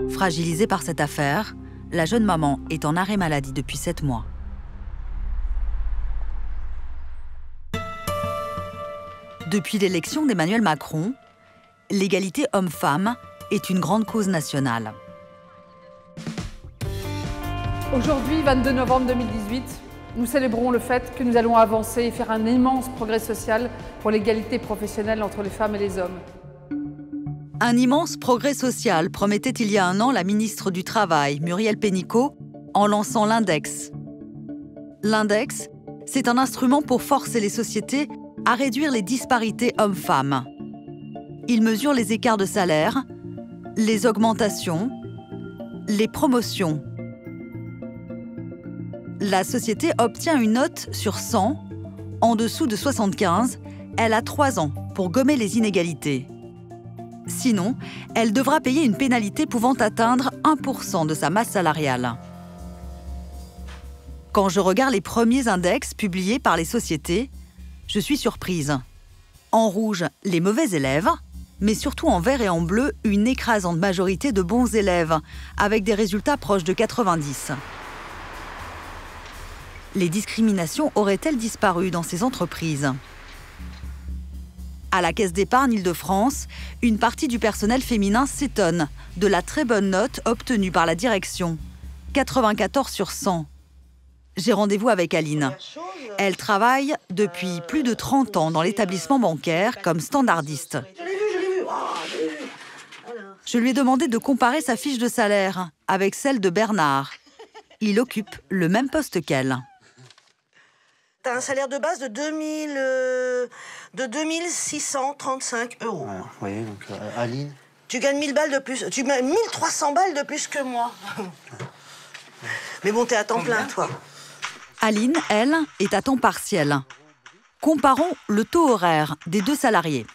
Fragilisée par cette affaire, la jeune maman est en arrêt maladie depuis 7 mois. Depuis l'élection d'Emmanuel Macron, l'égalité homme-femme est une grande cause nationale. Aujourd'hui, 22 novembre 2018, nous célébrons le fait que nous allons avancer et faire un immense progrès social pour l'égalité professionnelle entre les femmes et les hommes. Un immense progrès social promettait il y a un an la ministre du Travail, Muriel Pénicaud, en lançant l'Index. L'Index, c'est un instrument pour forcer les sociétés à réduire les disparités hommes-femmes. Il mesure les écarts de salaire, les augmentations, les promotions. La société obtient une note sur 100. En dessous de 75, elle a 3 ans pour gommer les inégalités. Sinon, elle devra payer une pénalité pouvant atteindre 1% de sa masse salariale. Quand je regarde les premiers index publiés par les sociétés, je suis surprise. En rouge, les mauvais élèves, mais surtout en vert et en bleu, une écrasante majorité de bons élèves, avec des résultats proches de 90. Les discriminations auraient-elles disparu dans ces entreprises? À la Caisse d'épargne Île-de-France, une partie du personnel féminin s'étonne de la très bonne note obtenue par la direction, 94 sur 100. J'ai rendez-vous avec Aline. Elle travaille depuis plus de 30 ans dans l'établissement bancaire comme standardiste. Je lui ai demandé de comparer sa fiche de salaire avec celle de Bernard. Il occupe le même poste qu'elle. Tu as un salaire de base de 2635 €. Oui, donc Aline. Tu gagnes 1000 balles de plus. Tu gagnes 1300 balles de plus que moi. Mais bon, t'es à temps plein, toi. Aline, elle, est à temps partiel. Comparons le taux horaire des 2 salariés.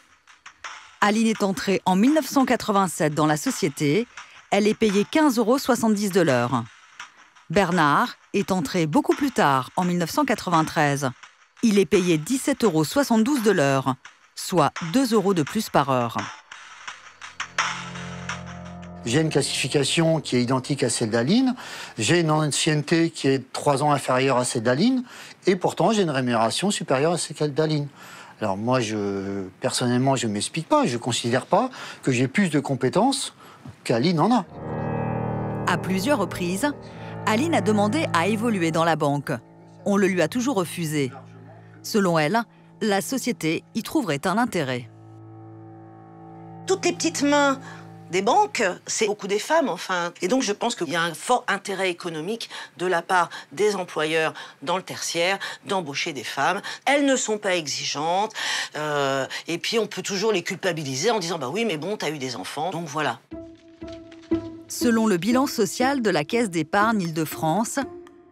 Aline est entrée en 1987 dans la société. Elle est payée 15,70 € de l'heure. Bernard est entré beaucoup plus tard, en 1993. Il est payé 17,72 € de l'heure, soit 2 € de plus par heure. J'ai une classification qui est identique à celle d'Aline. J'ai une ancienneté qui est 3 ans inférieure à celle d'Aline. Et pourtant, j'ai une rémunération supérieure à celle d'Aline. Alors moi, personnellement, je ne m'explique pas. Je ne considère pas que j'ai plus de compétences qu'Aline en a. À plusieurs reprises, Aline a demandé à évoluer dans la banque. On le lui a toujours refusé. Selon elle, la société y trouverait un intérêt. Toutes les petites mains des banques, c'est beaucoup des femmes, enfin. Et donc, je pense qu'il y a un fort intérêt économique de la part des employeurs dans le tertiaire d'embaucher des femmes. Elles ne sont pas exigeantes. Et puis, on peut toujours les culpabiliser en disant « Bah oui, mais bon, t'as eu des enfants, donc voilà ». Selon le bilan social de la Caisse d'épargne Île-de-France,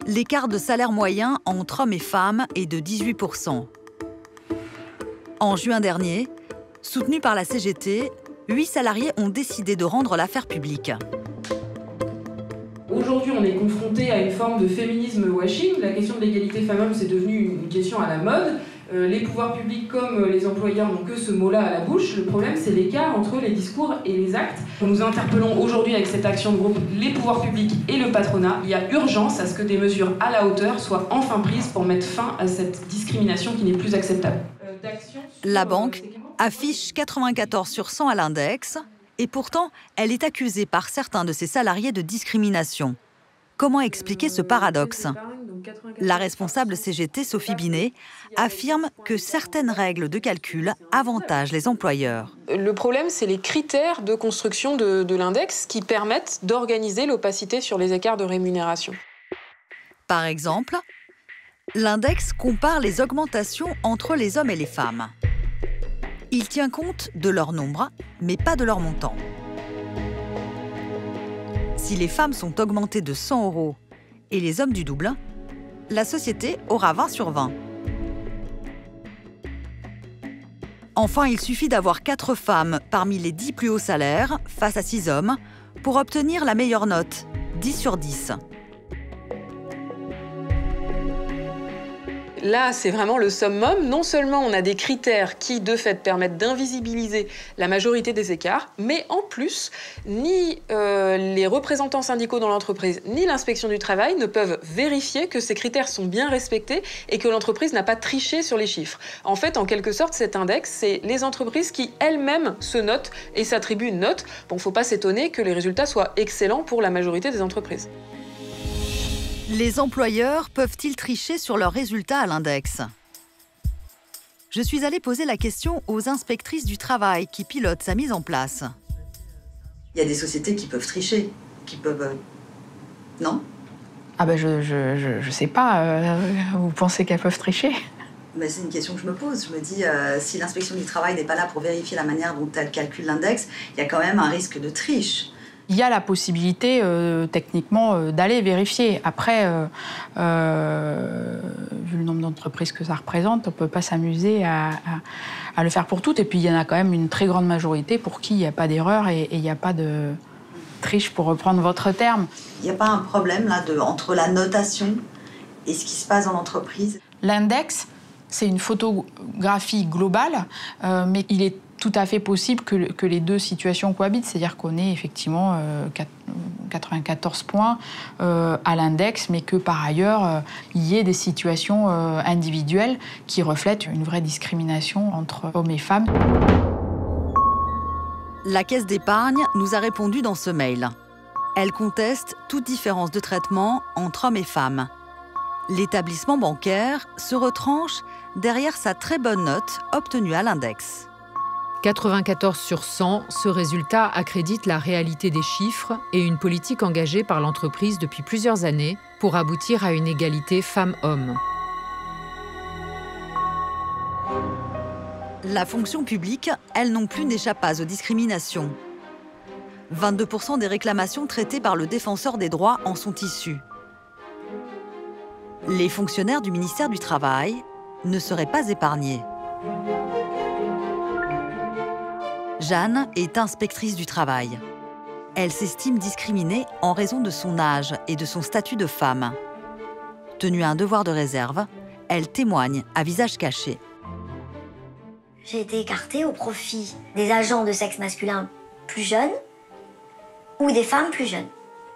l'écart de salaire moyen entre hommes et femmes est de 18%. En juin dernier, soutenue par la CGT, 8 salariés ont décidé de rendre l'affaire publique. Aujourd'hui, on est confronté à une forme de féminisme washing. La question de l'égalité femmes-hommes, c'est devenu une question à la mode. Les pouvoirs publics comme les employeurs n'ont que ce mot-là à la bouche. Le problème, c'est l'écart entre les discours et les actes. Nous interpellons aujourd'hui avec cette action de groupe les pouvoirs publics et le patronat. Il y a urgence à ce que des mesures à la hauteur soient enfin prises pour mettre fin à cette discrimination qui n'est plus acceptable. La banque affiche 94 sur 100 à l'index et pourtant, elle est accusée par certains de ses salariés de discrimination. Comment expliquer ce paradoxe ? La responsable CGT, Sophie Binet, affirme que certaines règles de calcul avantagent les employeurs. Le problème, c'est les critères de construction de l'index qui permettent d'organiser l'opacité sur les écarts de rémunération. Par exemple, l'index compare les augmentations entre les hommes et les femmes. Il tient compte de leur nombre, mais pas de leur montant. Si les femmes sont augmentées de 100 € et les hommes du double, la société aura 20 sur 20. Enfin, il suffit d'avoir 4 femmes parmi les 10 plus hauts salaires face à 6 hommes pour obtenir la meilleure note, 10 sur 10. Là, c'est vraiment le summum. Non seulement on a des critères qui, de fait, permettent d'invisibiliser la majorité des écarts, mais en plus, ni les représentants syndicaux dans l'entreprise, ni l'inspection du travail ne peuvent vérifier que ces critères sont bien respectés et que l'entreprise n'a pas triché sur les chiffres. En fait, en quelque sorte, cet index, c'est les entreprises qui elles-mêmes se notent et s'attribuent une note. Bon, il ne faut pas s'étonner que les résultats soient excellents pour la majorité des entreprises. Les employeurs peuvent-ils tricher sur leurs résultats à l'index ? Je suis allée poser la question aux inspectrices du travail qui pilotent sa mise en place. Il y a des sociétés qui peuvent tricher, qui peuvent... Non ? Ah ben je sais pas. Vous pensez qu'elles peuvent tricher ? Ben, c'est une question que je me pose. Je me dis, si l'inspection du travail n'est pas là pour vérifier la manière dont elle calcule l'index, il y a quand même un risque de triche. Il y a la possibilité, techniquement, d'aller vérifier. Après, vu le nombre d'entreprises que ça représente, on ne peut pas s'amuser à le faire pour toutes. Et puis, il y en a quand même une très grande majorité pour qui il n'y a pas d'erreur et il n'y a pas de triche, pour reprendre votre terme. Il n'y a pas un problème là, entre la notation et ce qui se passe dans l'entreprise ? L'index, c'est une photographie globale, mais il est tout à fait possible que les deux situations cohabitent, c'est-à-dire qu'on ait effectivement 94 points à l'index, mais que par ailleurs, il y ait des situations individuelles qui reflètent une vraie discrimination entre hommes et femmes. La Caisse d'épargne nous a répondu dans ce mail. Elle conteste toute différence de traitement entre hommes et femmes. L'établissement bancaire se retranche derrière sa très bonne note obtenue à l'index. 94 sur 100, ce résultat accrédite la réalité des chiffres et une politique engagée par l'entreprise depuis plusieurs années pour aboutir à une égalité femmes-hommes. La fonction publique, elle non plus, n'échappe pas aux discriminations. 22% des réclamations traitées par le défenseur des droits en sont issues. Les fonctionnaires du ministère du Travail ne seraient pas épargnés. Jeanne est inspectrice du travail. Elle s'estime discriminée en raison de son âge et de son statut de femme. Tenue à un devoir de réserve, elle témoigne à visage caché. J'ai été écartée au profit des agents de sexe masculin plus jeunes ou des femmes plus jeunes.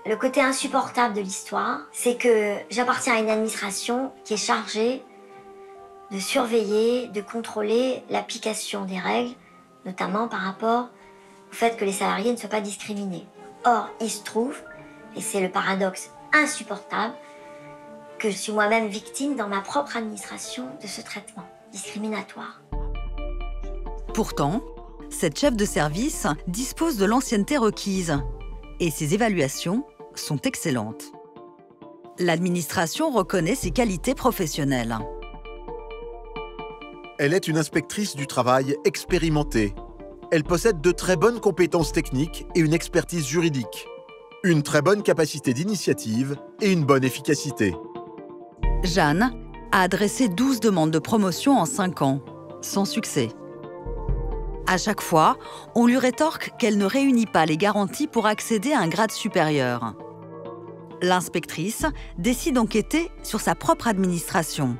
Le côté insupportable de l'histoire, c'est que j'appartiens à une administration qui est chargée de surveiller, de contrôler l'application des règles, notamment par rapport au fait que les salariés ne soient pas discriminés. Or, il se trouve, et c'est le paradoxe insupportable, que je suis moi-même victime dans ma propre administration de ce traitement discriminatoire. Pourtant, cette chef de service dispose de l'ancienneté requise et ses évaluations sont excellentes. L'administration reconnaît ses qualités professionnelles. Elle est une inspectrice du travail expérimentée. Elle possède de très bonnes compétences techniques et une expertise juridique. Une très bonne capacité d'initiative et une bonne efficacité. Jeanne a adressé 12 demandes de promotion en 5 ans, sans succès. À chaque fois, on lui rétorque qu'elle ne réunit pas les garanties pour accéder à un grade supérieur. L'inspectrice décide d'enquêter sur sa propre administration.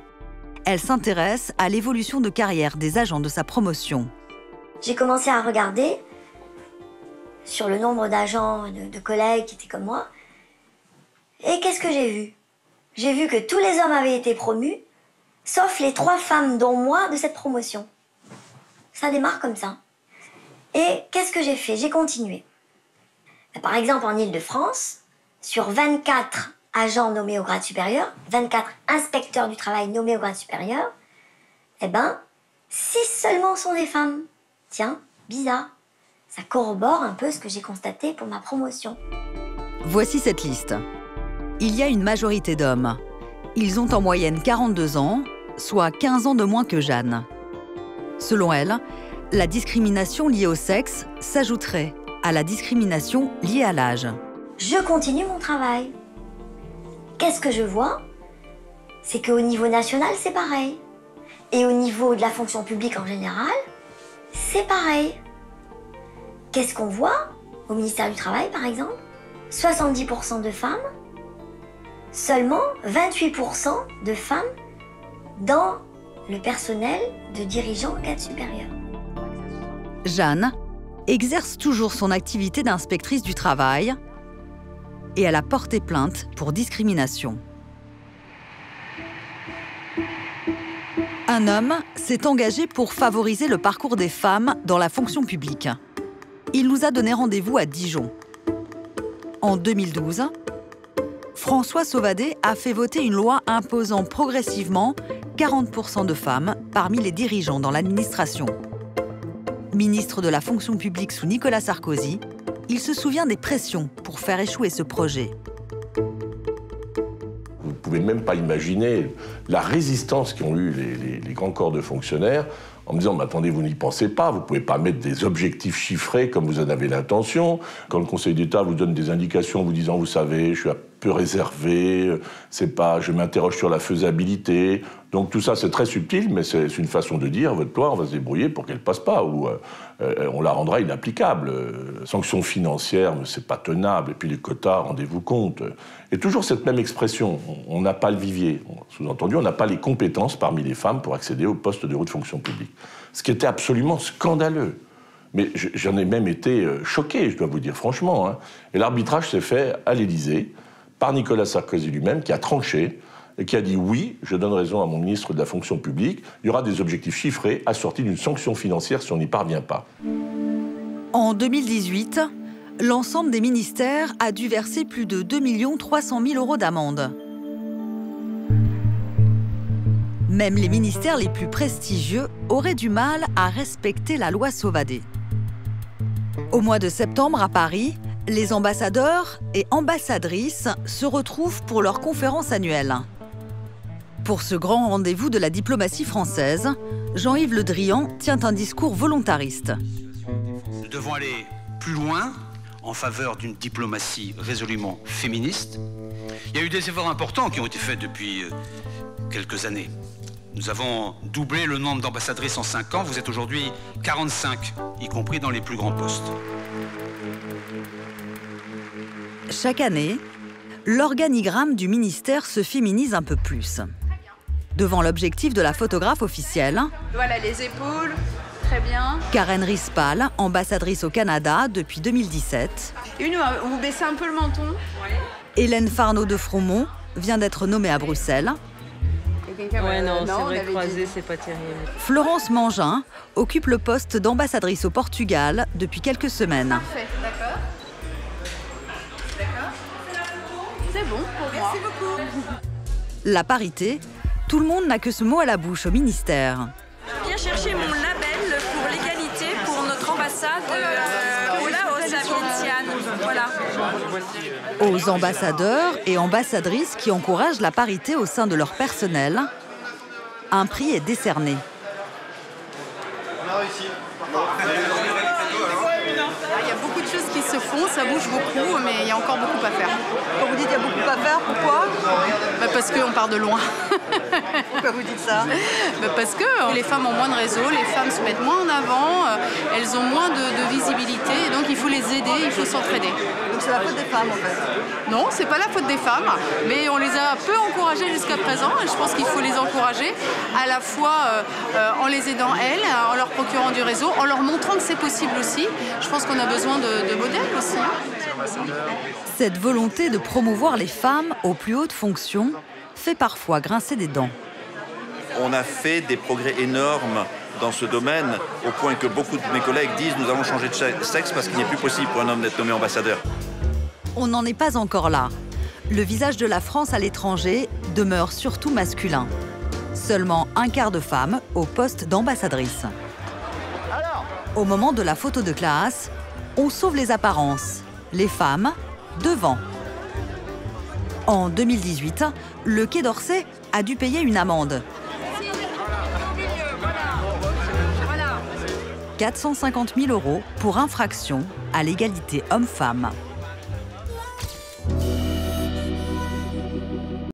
Elle s'intéresse à l'évolution de carrière des agents de sa promotion. J'ai commencé à regarder sur le nombre d'agents, de collègues qui étaient comme moi. Et qu'est-ce que j'ai vu? J'ai vu que tous les hommes avaient été promus, sauf les 3 femmes, dont moi, de cette promotion. Ça démarre comme ça. Et qu'est-ce que j'ai fait? J'ai continué. Par exemple, en Île-de-France, sur 24 agents nommés au grade supérieur, 24 inspecteurs du travail nommés au grade supérieur, eh ben, 6 seulement sont des femmes. Tiens, bizarre. Ça corrobore un peu ce que j'ai constaté pour ma promotion. Voici cette liste. Il y a une majorité d'hommes. Ils ont en moyenne 42 ans, soit 15 ans de moins que Jeanne. Selon elle, la discrimination liée au sexe s'ajouterait à la discrimination liée à l'âge. Je continue mon travail. Qu'est-ce que je vois? C'est qu'au niveau national, c'est pareil. Et au niveau de la fonction publique en général, c'est pareil. Qu'est-ce qu'on voit au ministère du Travail, par exemple? 70% de femmes, seulement 28% de femmes dans le personnel de dirigeants au cadre supérieur. Jeanne exerce toujours son activité d'inspectrice du travail et elle a porté plainte pour discrimination. Un homme s'est engagé pour favoriser le parcours des femmes dans la fonction publique. Il nous a donné rendez-vous à Dijon. En 2012, François Sauvadet a fait voter une loi imposant progressivement 40% de femmes parmi les dirigeants dans l'administration. Ministre de la fonction publique sous Nicolas Sarkozy, il se souvient des pressions pour faire échouer ce projet. Vous ne pouvez même pas imaginer la résistance qu'ont eu les grands corps de fonctionnaires en me disant « Mais attendez, vous n'y pensez pas, vous ne pouvez pas mettre des objectifs chiffrés comme vous en avez l'intention. Quand le Conseil d'État vous donne des indications vous disant « Vous savez, je suis un peu réservé, je m'interroge sur la faisabilité. » Donc tout ça, c'est très subtil, mais c'est une façon de dire « Votre loi, on va se débrouiller pour qu'elle ne passe pas. » ou on la rendra inapplicable. Sanctions financières, c'est pas tenable. Et puis les quotas, rendez-vous compte. Et toujours cette même expression, on n'a pas le vivier. Sous-entendu, on n'a pas les compétences parmi les femmes pour accéder au poste de haute fonction publique. Ce qui était absolument scandaleux. Mais j'en ai même été choqué, je dois vous dire franchement. Hein. Et l'arbitrage s'est fait à l'Élysée par Nicolas Sarkozy lui-même, qui a tranché et qui a dit oui, je donne raison à mon ministre de la fonction publique, il y aura des objectifs chiffrés assortis d'une sanction financière si on n'y parvient pas. En 2018, l'ensemble des ministères a dû verser plus de 2 300 000 € d'amende. Même les ministères les plus prestigieux auraient du mal à respecter la loi Sauvadet. Au mois de septembre, à Paris, les ambassadeurs et ambassadrices se retrouvent pour leur conférence annuelle. Pour ce grand rendez-vous de la diplomatie française, Jean-Yves Le Drian tient un discours volontariste. Nous devons aller plus loin en faveur d'une diplomatie résolument féministe. Il y a eu des efforts importants qui ont été faits depuis quelques années. Nous avons doublé le nombre d'ambassadrices en 5 ans. Vous êtes aujourd'hui 45, y compris dans les plus grands postes. Chaque année, l'organigramme du ministère se féminise un peu plus. Devant l'objectif de la photographe officielle, voilà les épaules, très bien. Karen Rispal, ambassadrice au Canada depuis 2017. Vous baissez un peu le menton. Hélène Farneau de Fromont vient d'être nommée à Bruxelles. Ouais, non, c'est vrai, croisé, c'est pas terrible. Florence Mangin occupe le poste d'ambassadrice au Portugal depuis quelques semaines. Parfait, d'accord. D'accord. C'est bon pour moi. Merci beaucoup. La parité, tout le monde n'a que ce mot à la bouche au ministère. Je viens chercher mon label pour l'égalité pour notre ambassade au Laos à Vientiane. Voilà. Aux ambassadeurs et ambassadrices qui encouragent la parité au sein de leur personnel, un prix est décerné. On a réussi. Il y a beaucoup de choses qui se font, ça bouge beaucoup, mais il y a encore beaucoup à faire. Quand vous dites qu'il y a beaucoup à faire, pourquoi ? Parce qu'on part de loin. Pourquoi vous dites ça? Parce que les femmes ont moins de réseau, les femmes se mettent moins en avant, elles ont moins de visibilité, et donc il faut les aider, il faut s'entraider. Donc c'est la faute des femmes en fait? Non, c'est pas la faute des femmes, mais on les a peu encouragées jusqu'à présent, et je pense qu'il faut les encourager à la fois en les aidant elles, en leur procurant du réseau, en leur montrant que c'est possible aussi. Je pense qu'on a besoin de modèles aussi. Cette volonté de promouvoir les femmes aux plus hautes fonctions fait parfois grincer des dents. On a fait des progrès énormes dans ce domaine, au point que beaucoup de mes collègues disent « nous allons changer de sexe parce qu'il n'est plus possible pour un homme d'être nommé ambassadeur ». On n'en est pas encore là. Le visage de la France à l'étranger demeure surtout masculin. Seulement un quart de femmes au poste d'ambassadrice. Au moment de la photo de classe, on sauve les apparences. Les femmes, devant. En 2018, le Quai d'Orsay a dû payer une amende. 450 000 € pour infraction à l'égalité homme-femme.